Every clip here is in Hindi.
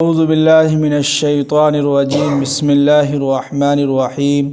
औज़ु बिल्लाहि मिनश्शैतानिर्रजीम बिस्मिल्लाहिर्रहमानिर्रहीम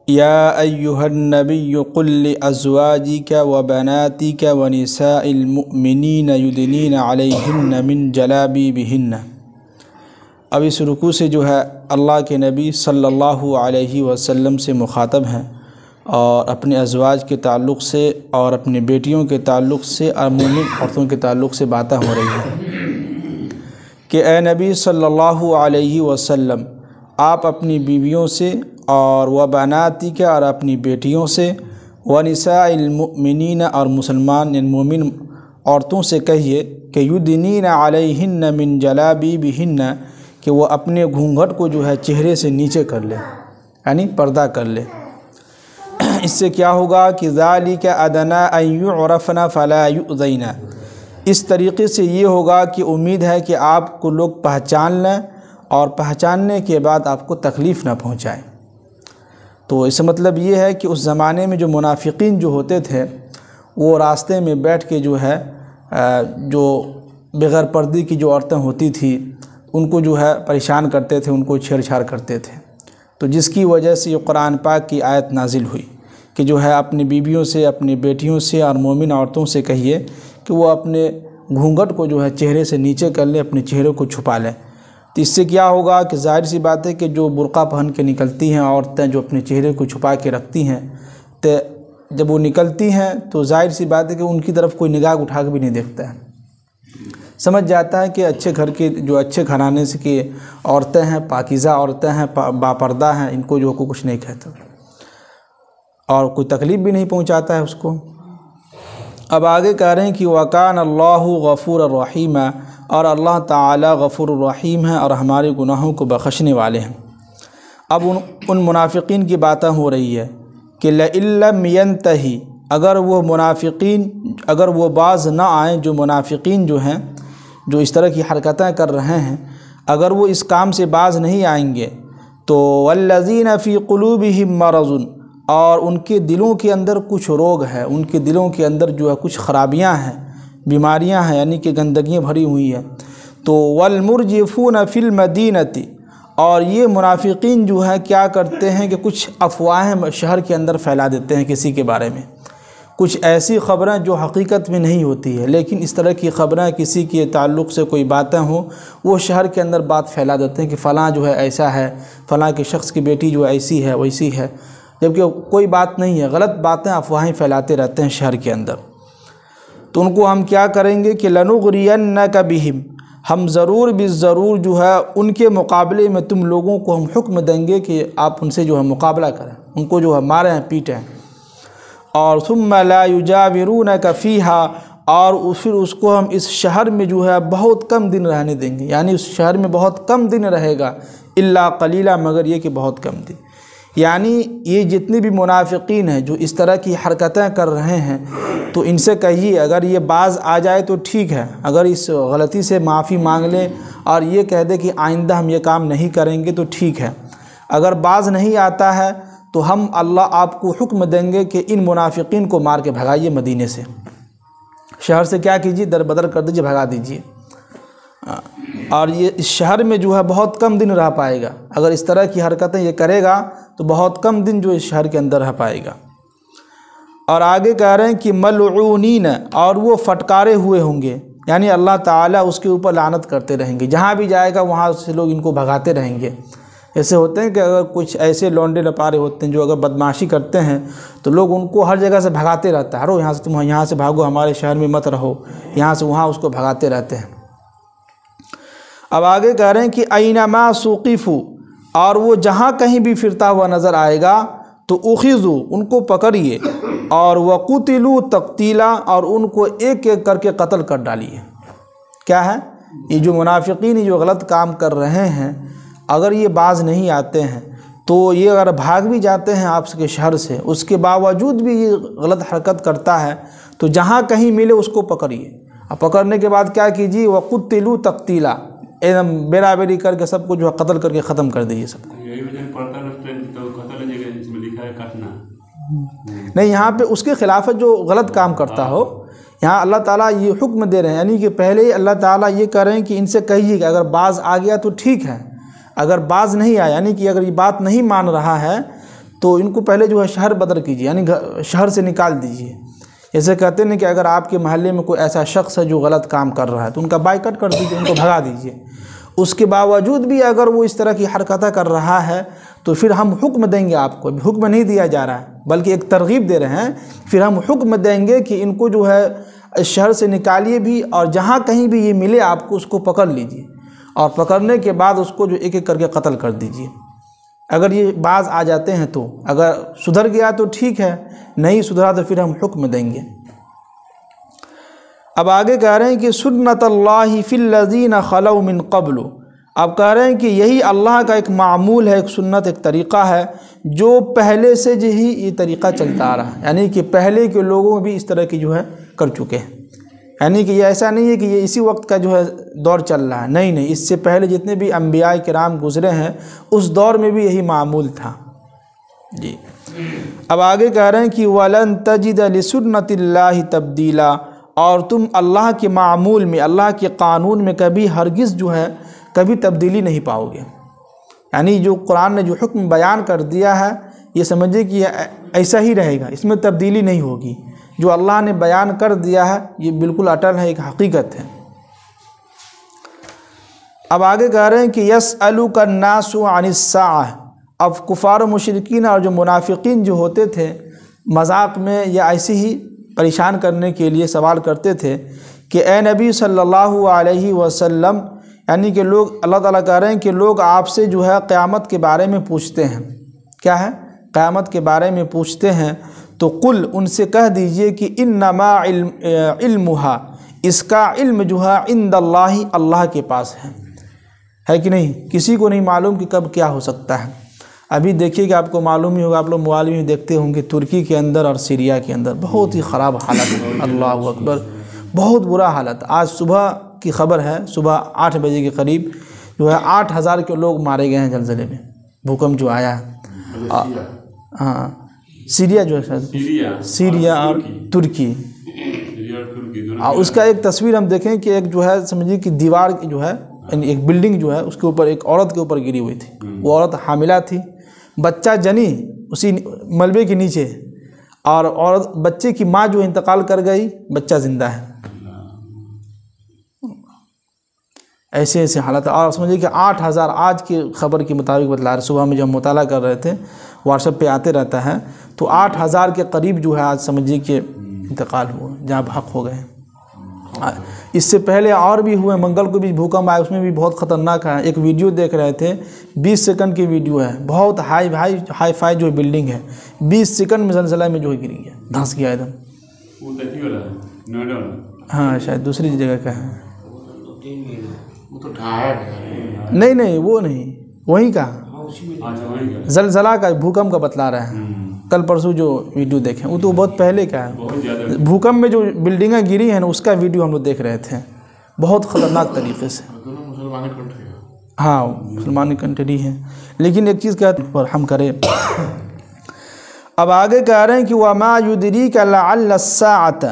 या अय्युहन्नबिय्यु कुल लिअज़वाजिका व बनातिका व निसाइल मुअ्मिनीना युदनीना अलैहिन्ना मिन जलाबिबिहिन्ना। अब इस रुकू से जो है अल्लाह के नबी सल्लल्लाहु अलैहि वसल्लम से मुखातब हैं और अपने अज़वाज के ताल्लुक़ से और अपनी बेटियों के ताल्लुक़ से और मोमिन औरतों के ताल्लुक़ से बातें हो रही हैं कि ए नबी सल्लल्लाहु अलैहि वसल्लम, आप अपनी बीवियों से और व बनातिका और अपनी बेटियों से व निसाइल मुअ्मिनीना और मुसलमान यानी मोमिन औरतों से कहिए कि युदनीना अलैहिन्ना मिन जलाबिबिहिन्ना, कि वो अपने घूंघट को जो है चेहरे से नीचे कर ले यानी पर्दा कर ले। इससे क्या होगा कि ज़ालिका अदना अन युअरफ़ना फ़ला युज़ैना, इस तरीक़े से ये होगा कि उम्मीद है कि आपको लोग पहचान लें और पहचानने के बाद आपको तकलीफ़ ना पहुँचाएँ। तो इसका मतलब ये है कि उस ज़माने में जो मुनाफिकीन जो होते थे वो रास्ते में बैठ के जो है जो बग़ैर पर्दे की जो औरतें होती थी उनको जो है परेशान करते थे, उनको छेड़छाड़ करते थे। तो जिसकी वजह से ये कुरान पाक की आयत नाजिल हुई कि जो है अपनी बीवियों से, अपनी बेटियों से और मोमिन औरतों से कहिए कि वो अपने घूंघट को जो है चेहरे से नीचे कर ले, अपने चेहरे को छुपा लें। तो इससे क्या होगा कि ज़ाहिर सी बात है कि जो बुर्का पहन के निकलती हैं औरतें, जो अपने चेहरे को छुपा के रखती हैं, तो जब वो निकलती हैं तो ज़ाहिर सी बात है कि उनकी तरफ कोई निगाह उठा के भी नहीं देखता है, समझ जाता है कि अच्छे घर के जो अच्छे घराने से की औरतें हैं, पाकीज़ा औरतें हैं, बापर्दा हैं, इनको जो कुछ नहीं कहता और कोई तकलीफ़ भी नहीं पहुंचाता है उसको। अब आगे कह रहे हैं कि वकान अल्लाहु गफ़ूर रहीमा, और अल्लाह ताला गफ़ूर रहीम है और हमारे गुनाहों को बख्शने वाले हैं। अब उन मुनाफिकीन की बातें हो रही है कि लइल्लम यंतही, अगर वो मुनाफिकीन अगर वो बाज़ ना आएँ, जो मुनाफिकीन जो हैं जो इस तरह की हरकतें कर रहे हैं, अगर वो इस काम से बाज़ नहीं आएंगे तो वल्लज़ीना फ़ी क़ुलूबिहिम मरज़ुन, और उनके दिलों के अंदर कुछ रोग है, उनके दिलों के अंदर जो है कुछ ख़राबियाँ हैं, बीमारियाँ हैं, यानी कि गंदगियाँ भरी हुई हैं। तो वलमुरजिफून फ़िल मदीनती, और ये मुनाफिकीन जो है क्या करते हैं कि कुछ अफवाहें शहर के अंदर फैला देते हैं किसी के बारे में, कुछ ऐसी ख़बरें जो हकीकत में नहीं होती है, लेकिन इस तरह की ख़बरें किसी के ताल्लुक़ से कोई बातें हों वो शहर के अंदर बात फैला देते हैं कि फ़लाँ जो है ऐसा है, फ़लाँ के शख्स की बेटी जो ऐसी है वैसी है, जबकि कोई बात नहीं है, गलत बातें अफवाहें फैलाते रहते हैं शहर के अंदर। तो उनको हम क्या करेंगे कि लनुग़रियन्नका बिहिम, हम ज़रूर ज़रूर जो है उनके मुकाबले में तुम लोगों को हम हुक्म देंगे कि आप उनसे जो है मुकाबला करें, उनको जो है मारें पीटें। और सुम्मा ला युजाविरूनका फ़ीहा, और फिर उसको हम इस शहर में जो है बहुत कम दिन रहने देंगे, यानी उस शहर में बहुत कम दिन रहेगा, इल्ला क़लीला, मगर ये कि बहुत कम दिन। यानी ये जितने भी मुनाफिकीन हैं जो इस तरह की हरकतें कर रहे हैं, तो इनसे कहिए अगर ये बाज़ आ जाए तो ठीक है, अगर इस गलती से माफ़ी मांग ले और ये कह दे कि आइंदा हम ये काम नहीं करेंगे तो ठीक है। अगर बाज़ नहीं आता है तो हम अल्लाह आपको हुक्म देंगे कि इन मुनाफिकीन को मार के भगाइए मदीने से, शहर से क्या कीजिए, दरबदर कर दीजिए, भगा दीजिए। और ये इस शहर में जो है बहुत कम दिन रह पाएगा, अगर इस तरह की हरकतें ये करेगा तो बहुत कम दिन जो इस शहर के अंदर रह पाएगा। और आगे कह रहे हैं कि मलऊनीन, और वो फटकारे हुए होंगे, यानी अल्लाह ताला उसके ऊपर लानत करते रहेंगे, जहाँ भी जाएगा वहाँ से लोग इनको भगाते रहेंगे। ऐसे होते हैं कि अगर कुछ ऐसे लौंडे लपारे होते हैं जो अगर बदमाशी करते हैं तो लोग उनको हर जगह से भगाते रहते हैं, अरे यहाँ से तुम यहाँ से भागो, हमारे शहर में मत रहो, यहाँ से वहाँ उसको भगाते रहते हैं। अब आगे कह रहे हैं कि ऐनमा सुक़िफ़ू, और वो जहाँ कहीं भी फिरता हुआ नज़र आएगा तो उखिज़ू, उनको पकड़िए, और वक़ुतिलू तक़तीला, और उनको एक एक करके कत्ल कर डालिए। क्या है, ये जो मुनाफिकीन जो गलत काम कर रहे हैं, अगर ये बाज़ नहीं आते हैं तो ये अगर भाग भी जाते हैं आपके शहर से, उसके बावजूद भी ये गलत हरकत करता है, तो जहाँ कहीं मिले उसको पकड़िए, और पकड़ने के बाद क्या कीजिए, वक़ुतिलू तक़तीला, एकदम बेराबेरी करके सबको जो है कत्ल करके ख़त्म कर दीजिए सबको। नहीं, यहाँ पे उसके खिलाफ जो गलत काम करता हो, यहाँ अल्लाह ताला ये हुक्म दे रहे हैं, यानी कि पहले ही अल्लाह ताला ये कह रहे हैं कि इनसे कहिए कि अगर बाज आ गया तो ठीक है, अगर बाज नहीं आया यानी कि अगर ये बात नहीं मान रहा है तो इनको पहले जो है शहर बदर कीजिए, यानी शहर से निकाल दीजिए। जैसे कहते हैं कि अगर आपके मोहल्ले में कोई ऐसा शख्स है जो गलत काम कर रहा है तो उनका बाइकआउट कर दीजिए, उनको भगा दीजिए। उसके बावजूद भी अगर वो इस तरह की हरकतें कर रहा है तो फिर हम हुक्म देंगे आपको, हुक्म नहीं दिया जा रहा है बल्कि एक तरगीब दे रहे हैं, फिर हम हुक्म देंगे कि इनको जो है शहर से निकालिए भी, और जहाँ कहीं भी ये मिले आपको उसको पकड़ लीजिए, और पकड़ने के बाद उसको जो एक एक करके कत्ल कर दीजिए। अगर ये बाज आ जाते हैं तो, अगर सुधर गया तो ठीक है, नहीं सुधरा तो फिर हम हुक्म देंगे। अब आगे कह रहे हैं कि सुन्नतल्लाहि फिल्लज़ीना खलौ मिन क़ब्लु। अब कह रहे हैं कि यही अल्लाह का एक मामूल है, एक सुन्नत, एक तरीक़ा है जो पहले से जो ही ये तरीक़ा चलता आ रहा है, यानी कि पहले के लोगों भी इस तरह की जो है कर चुके हैं। यानी कि ये ऐसा नहीं है कि ये इसी वक्त का जो है दौर चल रहा है, नहीं नहीं, इससे पहले जितने भी अम्बिया किराम गुज़रे हैं उस दौर में भी यही मामूल था जी। अब आगे कह रहे हैं कि वलन तजिद लिसुन्नतिल्लाहि तब्दीला, और तुम अल्लाह के मामूल में, अल्लाह के कानून में कभी हरगिज़ जो है कभी तब्दीली नहीं पाओगे। यानी जो कुरान ने जो हुक्म बयान कर दिया है ये समझिए कि ऐसा ही रहेगा, इसमें तब्दीली नहीं होगी। जो अल्लाह ने बयान कर दिया है ये बिल्कुल अटल है, एक हकीकत है। अब आगे कह रहे हैं कि यसअलुका अन्नासु अनिस्साअह। अब कुफार मुशरिकीन और जो मुनाफिकीन जो होते थे मजाक में या ऐसे ही परेशान करने के लिए सवाल करते थे कि ए नबी सल्लल्लाहु अलैहि वसल्लम, यानी कि लोग, अल्लाह ताला कह रहे हैं कि लोग आपसे जो है क़यामत के बारे में पूछते हैं। क्या है? क़यामत के बारे में पूछते हैं। तो कुल, उनसे कह दीजिए कि इन्नमा इल्मुहा, इसका इल्म जो है इंदल्लाहि, अल्लाह के पास है कि नहीं? किसी को नहीं मालूम कि कब क्या हो सकता है। अभी देखिए कि आपको मालूम ही होगा, आप लोग मोबाइल में देखते होंगे, तुर्की के अंदर और सीरिया के अंदर बहुत ही ख़राब हालत है। अल्लाह अकबर, बहुत बुरा हालत। आज सुबह की खबर है, सुबह 8 बजे के करीब जो है 8000 के लोग मारे गए हैं जलजले में, भूकंप जो आया है। हाँ, सीरिया जो है, सीरिया और तुर्की। और उसका एक तस्वीर हम देखें कि एक जो है समझिए कि दीवार की जो है, एक बिल्डिंग जो है उसके ऊपर एक औरत के ऊपर गिरी हुई थी। वो औरत हामिला थी, बच्चा जनी उसी मलबे के नीचे, और औरत, बच्चे की माँ जो इंतकाल कर गई, बच्चा जिंदा है। ऐसे ऐसे हालत। और समझिए कि 8000 आज की खबर के मुताबिक बतला रहे, सुबह में जब हम मुताला कर रहे थे, व्हाट्सएप पे आते रहता है, तो 8000 के करीब जो है आज समझिए कि इंतकाल हुआ, जहाँ हक हो गए। इससे पहले और भी हुए, मंगल को भी भूकंप आया, उसमें भी बहुत ख़तरनाक है। एक वीडियो देख रहे थे, 20 सेकंड की वीडियो है, बहुत हाई फाई जो बिल्डिंग है, 20 सेकंड में जलजला में जो है गिरी है, धंस गया एकदम। हाँ, शायद दूसरी जगह का है, नहीं नहीं वो नहीं, वहीं का जलजला का, भूकंप का बतला रहे हैं। कल परसों जो वीडियो देखें वो तो बहुत पहले का है। भूकंप में जो बिल्डिंगें गिरी हैं ना, उसका वीडियो हम लोग देख रहे थे, बहुत ख़तरनाक तरीके से। हाँ, मुसलमान कंट्री है, लेकिन एक चीज़ का पर हम करें। अब आगे कह रहे हैं कि वमा युदरीका लअल्ल अस्साअत,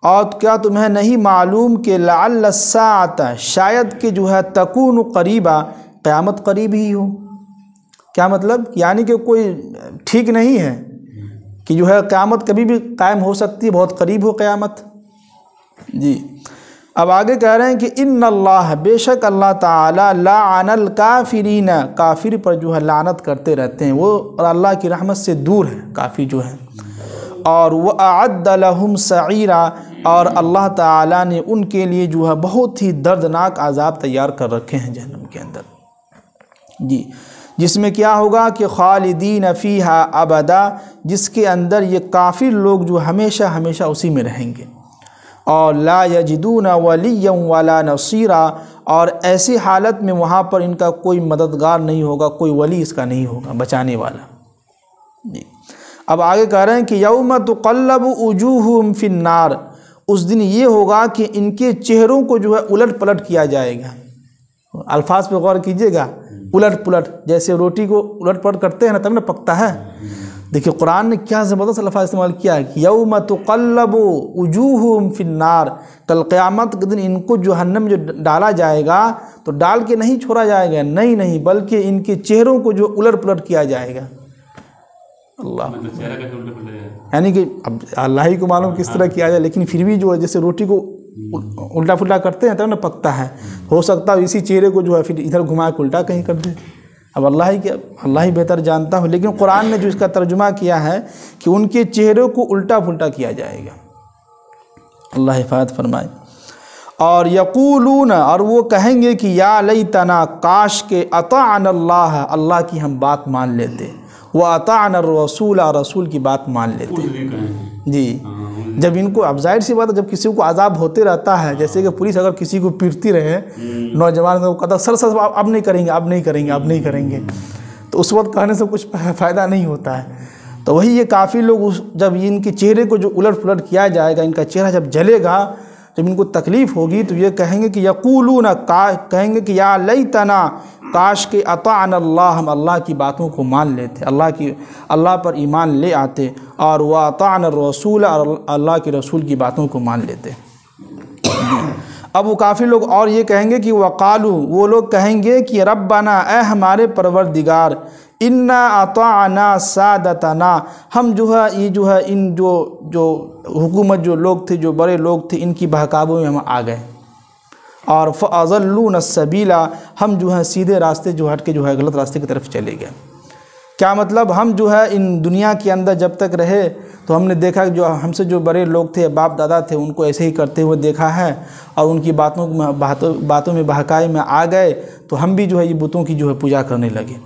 और क्या तुम्हें नहीं मालूम कि लअल्ल अस्साअत, शायद कि जो है तकून करीबा, क़यामत करीब ही हो। क्या मतलब? यानी कि कोई ठीक नहीं है कि जो है क़यामत कभी भी कायम हो सकती है, बहुत करीब हो क़यामत जी। अब आगे कह रहे हैं कि इन्नल्लाह, बेशक अल्लाह ताला लाअनल काफिरीन, काफिर पर जो है लानत करते रहते हैं वो, और अल्लाह की रहमत से दूर है काफिर जो है। और वह अअद्द लहुम सईरा, और अल्लाह ताला ने उनके लिए जो है बहुत ही दर्दनाक अज़ाब तैयार कर रखे हैं जहन्नम के अंदर जी, जिसमें क्या होगा कि खालिदीन फ़ीहा अबदा, जिसके अंदर ये काफिर लोग जो हमेशा हमेशा उसी में रहेंगे। और ला यजिदून वलिय्यन वला नसीरा, और ऐसी हालत में वहाँ पर इनका कोई मददगार नहीं होगा, कोई वली इसका नहीं होगा, बचाने वाला जी। अब आगे कह रहे हैं कि यौम तुक़ल्लबु वुजूहुहुम फिन्नार, उस दिन ये होगा कि इनके चेहरों को जो है उलट पलट किया जाएगा। अल्फाज पे गौर कीजिएगा, उलट पुलट, जैसे रोटी को उलट पलट करते हैं ना तब ना पकता है, देखिए कुरान ने क्या ज़बरदस्त लफ़्ज़ इस्तेमाल किया है कि यौम तुक़ल्लबु वुजूहुहुम फिन्नार, कल क़यामत के दिन इनको जहन्नम जो डाला जाएगा तो डाल के नहीं छोड़ा जाएगा, नहीं बल्कि इनके चेहरों को जो उलट पुलट किया जाएगा। अल्लाह, यानी कि अब अल्लाह ही को मालूम किस तरह किया जाए, लेकिन फिर भी जो है जैसे रोटी को उल्टा पुल्टा करते हैं तब ना पकता है, हो सकता है इसी चेहरे को जो है फिर इधर घुमा के उल्टा कहीं कर दे। अब अल्लाह ही बेहतर जानता हो, लेकिन कुरान ने जो इसका तर्जुमा किया है कि उनके चेहरों को उल्टा पुल्टा किया जाएगा। अल्लाह हिफाज़त फरमाए। और यक़ूलून, और वो कहेंगे कि या लैतना, काश के अताअन अल्लाह, अल्लाह की हम बात मान लेते, व अताअन रसूल, रसूल की बात मान लेते। जी, जब इनको, अब जाहिर सी बात है जब किसी को अजाब होते रहता है, जैसे कि पुलिस अगर किसी को पीटती रहे, नौजवान को कहता सर अब नहीं करेंगे, तो उस वक्त कहने से कुछ फ़ायदा नहीं होता है। तो वही ये काफ़ी लोग जब इनके चेहरे को जो उलट पुलट किया जाएगा, इनका चेहरा जब जलेगा, जब इनको तकलीफ़ होगी, तो ये कहेंगे कि यक़ूलून, कहेंगे कि या लैतना, काश के अताअन अल्लाह, हम अल्लाह की बातों को मान लेते, अल्लाह पर ईमान ले आते, और वह अताअन रसूल, अल्लाह के रसूल की बातों को मान लेते। अब वो काफ़ी लोग और ये कहेंगे कि वक़ालू, वो लोग कहेंगे कि रब्बना, ए हमारे परवरदिगार, इन्ना अताअना सादतना, हम जो है ये जो है इन जो हुकूमत जो लोग थे, जो बड़े लोग थे, इनकी बहकावों में हम आ गए, और फ़अज़ल्लूना सबीला, हम जो है सीधे रास्ते जो हट के जो है गलत रास्ते की तरफ चले गए। क्या मतलब, हम जो है इन दुनिया के अंदर जब तक रहे तो हमने देखा जो हमसे जो बड़े लोग थे, बाप दादा थे, उनको ऐसे ही करते हुए देखा है, और उनकी बातों में बहकाए में आ गए, तो हम भी जो है ये बुतों की जो है पूजा करने लगे।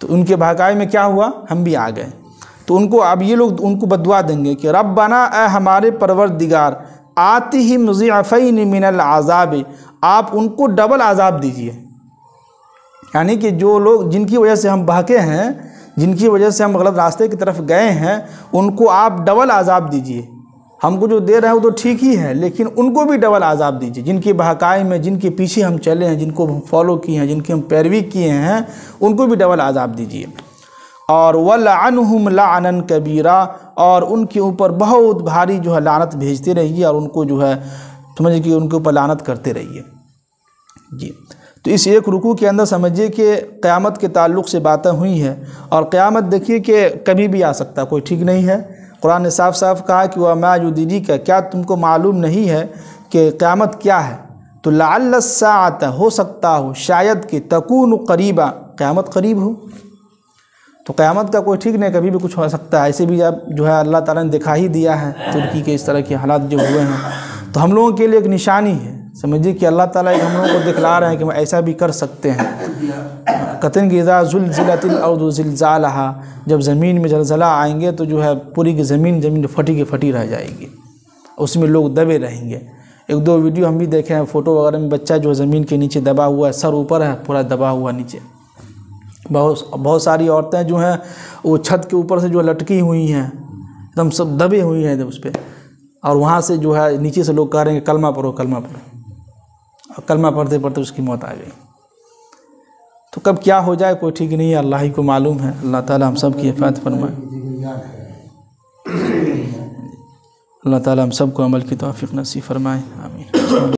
तो उनके बहकाए में क्या हुआ, हम भी आ गए। तो उनको, अब ये लोग उनको बदुआ देंगे कि रब्बना, ए हमारे परवरदिगार, आतिहिम ज़िअफ़ैन मिनल आज़ाब, आप उनको डबल आज़ाब दीजिए। यानी कि जो लोग जिनकी वजह से हम बहके हैं, जिनकी वजह से हम गलत रास्ते की तरफ गए हैं, उनको आप डबल आज़ाब दीजिए। हमको जो दे रहे हैं वो तो ठीक ही है, लेकिन उनको भी डबल आज़ाब दीजिए। जिनकी बहकाई में, जिनके पीछे हम चले हैं, जिनको हम फॉलो किए हैं, जिनकी हम पैरवी किए हैं, उनको भी डबल आज़ाब दीजिए। और वलअनहुम लअनन कबीरा, और उनके ऊपर बहुत भारी जो है लानत भेजते रहिए, और उनको जो है समझिए कि उनके ऊपर लानत करते रहिए। जी, तो इस एक रुकू के अंदर समझिए कि क़यामत के ताल्लुक़ से बातें हुई हैं, और क़यामत देखिए कि कभी भी आ सकता, कोई ठीक नहीं है। कुरान ने साफ साफ कहा कि वह मा युदरीका, क्या तुमको मालूम नहीं है कि क़यामत क्या है। तो लअल्ल अस्साअत, हो सकता हो, शायद कि तकूनु क़रीबा, क़यामत करीब हो। तो क़यामत का कोई ठीक नहीं, कभी भी कुछ हो सकता है। ऐसे भी अब जो है अल्लाह ताला ने दिखा ही दिया है तुर्की के इस तरह के हालात जो हुए हैं, तो हम लोगों के लिए एक निशानी है। समझिए कि अल्लाह ताला हम लोगों को दिखला रहे हैं कि हम ऐसा भी कर सकते हैं। कहते हैं कि इज़ा ज़ुलज़िलतिल अर्दु ज़िलज़ालहा, जब ज़मीन में ज़लज़ला आएंगे तो जो है पूरी की ज़मीन फटी की फटी रह जाएगी, उसमें लोग दबे रहेंगे। एक दो वीडियो हम भी देखे हैं, फ़ोटो वगैरह में बच्चा जो ज़मीन के नीचे दबा हुआ है, सर ऊपर है, पूरा दबा हुआ नीचे। बहुत सारी औरतें जो हैं वो छत के ऊपर से जो लटकी हुई हैं, एकदम सब दबे हुई हैं उस पर, और वहाँ से जो है नीचे से लोग कह रहे हैं कलमा पढ़ो, कलमा पढ़ो, और कलमा पढ़ते पढ़ते उसकी मौत आ गई। तो कब क्या हो जाए कोई ठीक नहीं है, अल्लाह ही को मालूम है। अल्लाह ताला हम सब की हिफाज़त फरमाए। अल्लाह ताला हम सब को अमल की तौफीक नसीब फरमाए, आमीन।